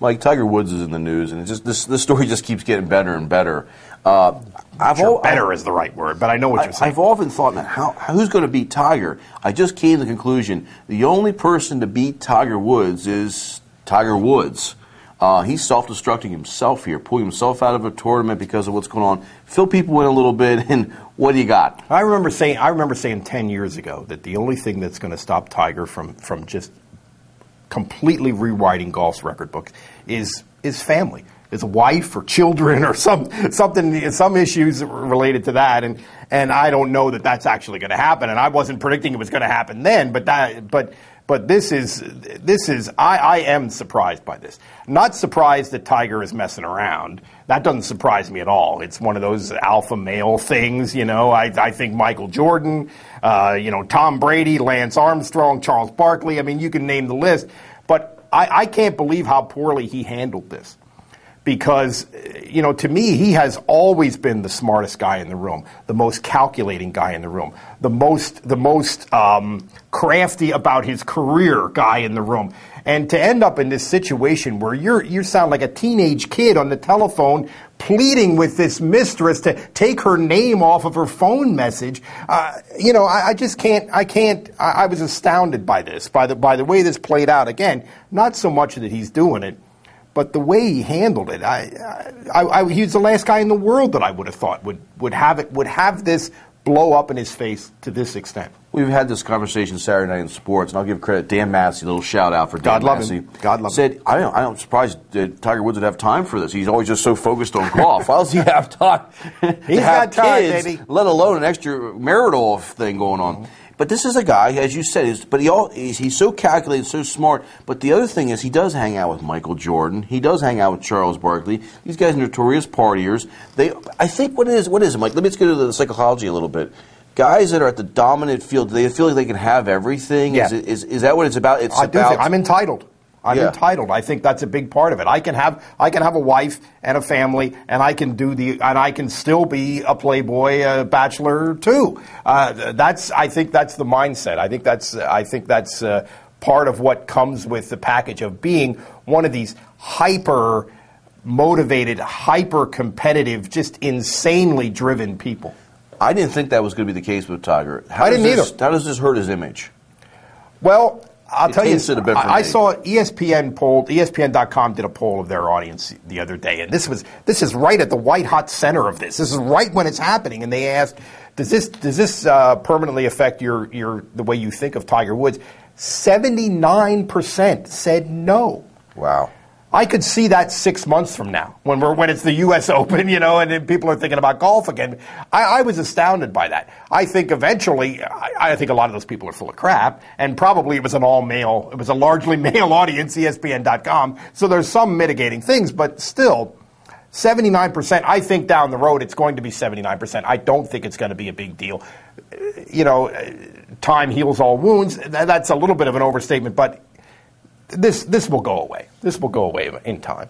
Mike, Tiger Woods is in the news, and it's just this story just keeps getting better and better. Better is the right word, but I know what you're saying. I've often thought, man, who's going to beat Tiger? I just came to the conclusion the only person to beat Tiger Woods is Tiger Woods. He's self-destructing himself here, pulling himself out of a tournament because of what's going on. Fill people in a little bit, and what do you got? I remember saying 10 years ago that the only thing that's going to stop Tiger from just completely rewriting golf's record book is family, is a wife or children or some issues related to that, and I don't know that that's actually going to happen, and I wasn't predicting it was going to happen then, but this is I am surprised by this. Not surprised that Tiger is messing around. That doesn't surprise me at all. It's one of those alpha male things, you know. I think Michael Jordan, Tom Brady, Lance Armstrong, Charles Barkley. I mean, you can name the list. But I can't believe how poorly he handled this. Because, to me, he has always been the smartest guy in the room, the most calculating guy in the room, the most crafty about his career guy in the room. And to end up in this situation where you sound like a teenage kid on the telephone pleading with this mistress to take her name off of her phone message, I just can't. I was astounded by this, by the way this played out. Again, not so much that he's doing it, but the way he handled it, he was the last guy in the world that I would have thought would have this blow up in his face to this extent. We've had this conversation Saturday night in sports, and I'll give credit to Dan Massey, a little shout out for Dan Massey. God love him. Said, I'm surprised that Tiger Woods would have time for this. He's always just so focused on golf. Why does he have time He's to have got time, kids, baby. let alone an extra marital thing going on? Mm-hmm. But this is a guy, as you said, he's so calculated, so smart. But the other thing is he does hang out with Michael Jordan. He does hang out with Charles Barkley. These guys are notorious partiers. I think what is it, Mike? Let's get into the psychology a little bit. Guys that are at the dominant field, do they feel like they can have everything? Yeah. Is that what it's about? I'm entitled. I'm entitled. I think that's a big part of it. I can have a wife and a family, and I can still be a playboy, a bachelor too. I think that's the mindset. I think that's part of what comes with the package of being one of these hyper motivated, hyper competitive, just insanely driven people. I didn't think that was going to be the case with Tiger. I didn't either. How does this hurt his image? Well, I'll tell you, I me. saw ESPN.com did a poll of their audience the other day, and this is right at the white hot center of this. This is right when it's happening, and they asked, does this permanently affect the way you think of Tiger Woods? 79% said no. Wow. I could see that 6 months from now when it's the U.S. Open, and then people are thinking about golf again. I was astounded by that. I think eventually, I think a lot of those people are full of crap, and probably it was a largely male audience, ESPN.com, so there's some mitigating things, but still, 79%, I think down the road it's going to be 79%. I don't think it's going to be a big deal. Time heals all wounds. That's a little bit of an overstatement, but this will go away. This will go away in time.